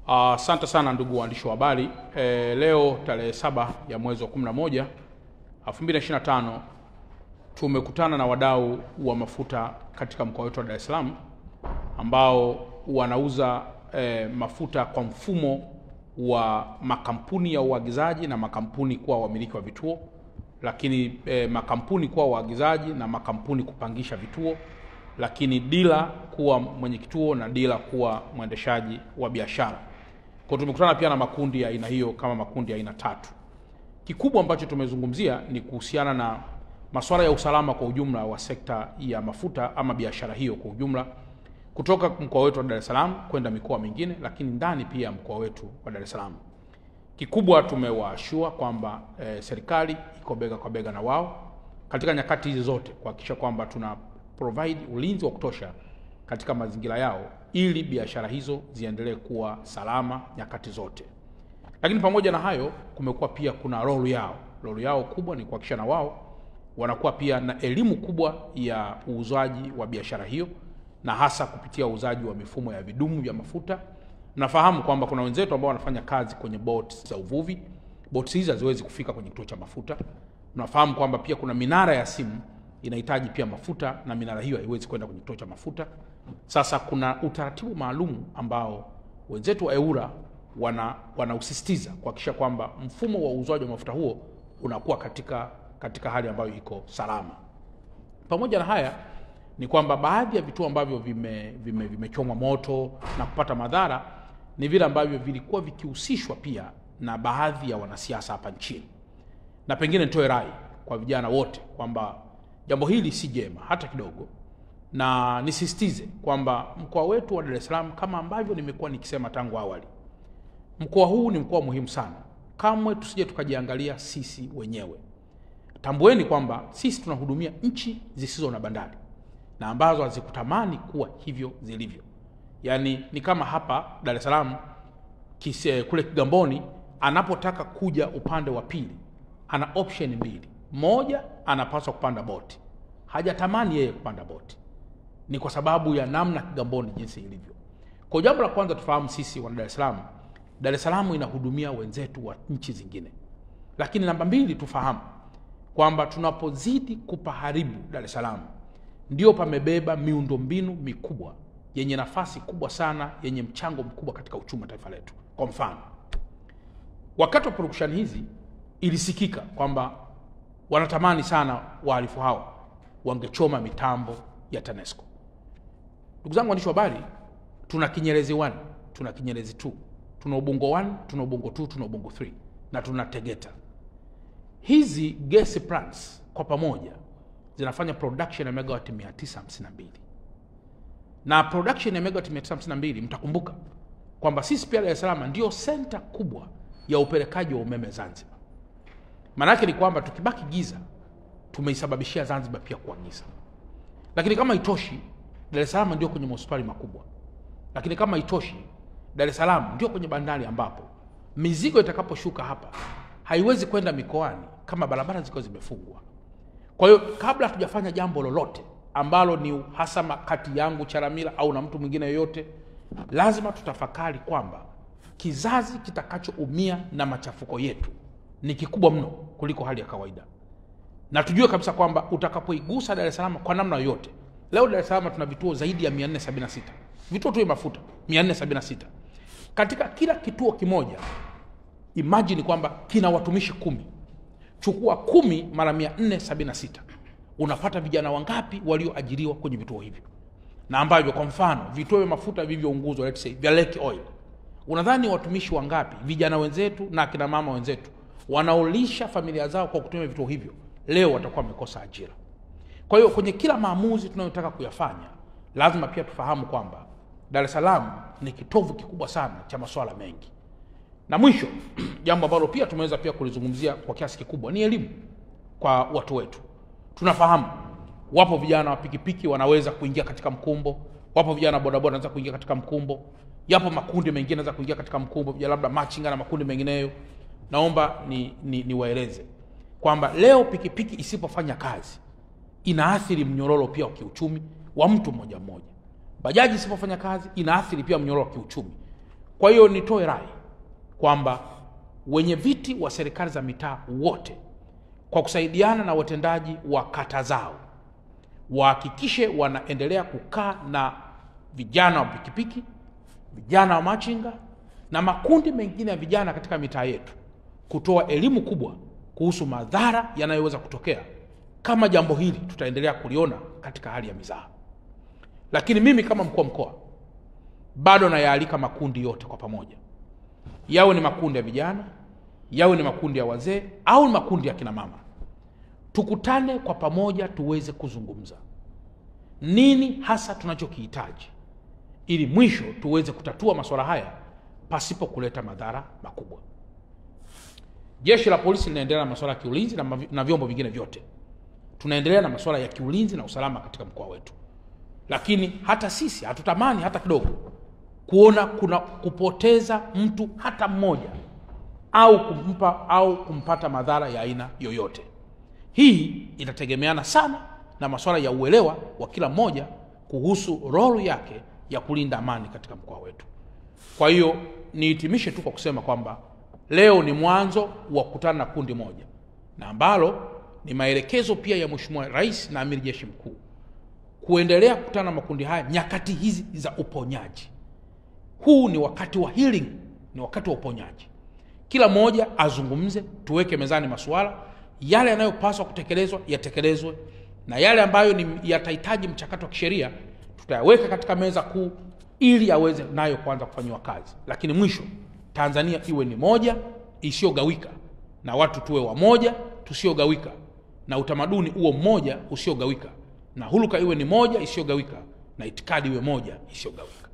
Asante sana ndugu waandishi wa habari. Leo tarehe 7 ya mwezi wa 11 2025 tumekutana na wadau wa mafuta katika mkoa wetu wa Dar es Salaam ambao wanauza mafuta kwa mfumo wa makampuni ya uagizaji na makampuni kuwa wamiliki wa vituo, lakini makampuni kuwa waagizaji na makampuni kupangisha vituo, lakini dila kuwa mwenye kituo na dila kuwa mwendeshaji wa biashara. Kwa tumekutana pia na makundi ya aina hiyo kama makundi ya aina 3. Kikubwa ambacho tumezungumzia ni kuhusiana na masuala ya usalama kwa ujumla wa sekta ya mafuta ama biashara hiyo kwa ujumla, kutoka mkoa wetu wa Dar es Salaam kwenda mikoa mingine, lakini ndani pia mkoa wetu wa Dar es Salaam. Kikubwa tumewashua kwamba serikali iko bega kwa bega na wao katika nyakati hizi zote kuhakikisha kwamba tuna provide ulinzi wa kutosha katika mazingira yao ili biashara hizo ziendelee kuwa salama nyakati zote. Lakini pamoja na hayo kumekuwa pia kuna role yao kubwa ni kuhakikisha na wao wanakuwa pia na elimu kubwa ya uuzaji wa biashara hiyo, na hasa kupitia uuzaji wa mifumo ya vidumu vya mafuta. Nafahamu kwamba kuna wenzetu ambao wanafanya kazi kwenye boats za uvuvi. Boats hizi haziwezi kufika kwenye kituo cha mafuta. Nafahamu kwamba pia kuna minara ya simu inahitaji pia mafuta na minara hiyo haiwezi kwenda kwenye kituo cha mafuta. Sasa kuna utaratibu maalum ambao wenzetu wa EWURA wanausisitiza kuhakikisha kwamba mfumo wa uuzaji wa mafuta huo unakuwa katika hali ambayo iko salama. Pamoja na haya ni kwamba baadhi ya vituo ambavyo vimechomwa moto na kupata madhara ni vile ambavyo vilikuwa vikihusishwa pia na baadhi ya wanasiasa hapa nchini. Na pengine nitoe rai kwa vijana wote kwamba jambo hili si jema hata kidogo, na nisisitize kwamba mkoa wetu wa Dar es Salaam, kama ambavyo nimekuwa nikisema tangu awali, mkoa huu ni mkoa muhimu sana. Kamwe tusije tukajiangalia sisi wenyewe. Tambueni kwamba sisi tunahudumia nchi zisizo na bandari na ambazo hazikutamani kuwa hivyo zilivyo. Yaani ni kama hapa Dar es Salaam kule Kigamboni anapotaka kuja upande wa pili ana option mbili. Moja, anapaswa kupanda boti. Hajatamani yeye kupanda boti. Ni kwa sababu ya namna Kigamboni jinsi ilivyo. Kwa jambo la kwanza tufahamu sisi wa Dar es Salaam, Dar es Salaam inahudumia wenzetu wa nchi zingine. Lakini namba 2, tufahamu kwamba tunapozidi kupaharibu Dar es Salaam ndio pamebeba miundombinu mikubwa yenye nafasi kubwa sana, yenye mchango mkubwa katika uchumi wa taifa letu. Kwa mfano, wakati wa production hizi ilisikika kwamba wanatamani sana wahalifu hao wangechoma mitambo ya TANESCO. Ndugu zangu waandishi wa habari, tuna Kinyerezi 1, tuna Kinyerezi 2, tuna Ubungo 1, tuna Ubungo 2, tuna Ubungo 3 na tuna Tegeta. Hizi gas plants kwa pamoja zinafanya production ya megawatt 952. Na production ya megawatt 952, mtakumbuka kwamba sisi pia Dar es Salaam ndio center kubwa ya upelekaji wa umeme Zanzibar. Maana yake ni kwamba tukibaki giza tumeisababishia Zanzibar pia kuwa giza. Lakini kama itoshi, Dar es Salaam ndio kwenye hospitali makubwa. Lakini kama itoshi, Dar es Salaam ndio kwenye bandari ambapo mizigo itakaposhuka hapa haiwezi kwenda mikoani kama barabara ziko zimefungwa. Kwa hiyo kabla hatujafanya jambo lolote ambalo ni uhasama kati yangu Chalamila au na mtu mwingine yoyote, lazima tutafakari kwamba kizazi kitakachoumia na machafuko yetu ni kikubwa mno kuliko hali ya kawaida. Na tujue kabisa kwamba utakapoigusa Dar es Salaam kwa namna yoyote. Leo Dar es Salaam tuna vituo zaidi ya 476. Vituo tu vya mafuta 476. Katika kila kituo kimoja, imagine kwamba kina watumishi 10. Chukua 10 mara 476. Unapata vijana wangapi walioajiriwa kwenye vituo hivyo? Na ambavyo kwa mfano vituo vya mafuta vilivyounguzwa, let's say vya Lake Oil, unadhani watumishi wangapi, vijana wenzetu na akina mama wenzetu wanaolisha familia zao kwa kutumia vituo hivyo, leo watakuwa wamekosa ajira? Kwa hiyo kwenye kila maamuzi tunayotaka kuyafanya, lazima pia tufahamu kwamba Dar es Salaam ni kitovu kikubwa sana cha masuala mengi. Na mwisho, jambo ambalo pia tumeweza pia kulizungumzia kwa kiasi kikubwa ni elimu kwa watu wetu. Tunafahamu wapo vijana wa pikipiki wanaweza kuingia katika mkumbo, wapo vijana bodaboda wanaweza kuingia katika mkumbo, yapo makundi mengine yanaweza kuingia katika mkumbo, vijana labda machinga na makundi mengineyo. Naomba niwaeleze kwamba leo pikipiki isipofanya kazi inaathiri mnyororo pia wa kiuchumi wa mtu mmoja mmoja. Bajaji isipofanya kazi inaathiri pia mnyororo wa kiuchumi. Kwa hiyo nitoe rai kwamba wenye viti wa serikali za mitaa wote kwa kusaidiana na watendaji wa kata zao wahakikishe wanaendelea kukaa na vijana wa pikipiki, vijana wa machinga na makundi mengine ya vijana katika mitaa yetu, kutoa elimu kubwa kuhusu madhara yanayoweza kutokea kama jambo hili tutaendelea kuliona katika hali ya mizaha. Lakini mimi kama mkuu wa mkoa bado nayaalika makundi yote kwa pamoja, yawe ni makundi ya vijana, yawe ni makundi ya wazee au makundi ya kina mama, tukutane kwa pamoja tuweze kuzungumza nini hasa tunachokihitaji ili mwisho tuweze kutatua masuala haya pasipo kuleta madhara makubwa. Jeshi la polisi linaendelea na masuala ya kiulinzi na vyombo vingine vyote. Tunaendelea na masuala ya kiulinzi na usalama katika mkoa wetu. Lakini hata sisi hatutamani hata kidogo kuona kuna kupoteza mtu hata mmoja au kumpata madhara ya aina yoyote. Hii itategemeana sana na masuala ya uelewa wa kila mmoja kuhusu role yake ya kulinda amani katika mkoa wetu. Kwa hiyo nihitimishe tu kwa kusema kwamba leo ni mwanzo wa kukutana na kundi moja, na ambalo ni maelekezo pia ya Mheshimiwa Rais na Amiri Jeshi Mkuu kuendelea kukutana na makundi haya nyakati hizi za uponyaji. Huu ni wakati wa healing, ni wakati wa uponyaji. Kila mmoja azungumze, tuweke mezani masuala yale yanayopaswa kutekelezwa yatekelezwe, na yale ambayo yatahitaji mchakato wa kisheria tutayaweka katika meza kuu ili yaweze nayo kuanza kufanywa kazi. Lakini mwisho Tanzania iwe ni moja isiyogawika, na watu tuwe wamoja tusiogawika, na utamaduni uwe mmoja usiogawika, na huluka iwe ni moja isiyogawika, na itikadi iwe moja isiyogawika.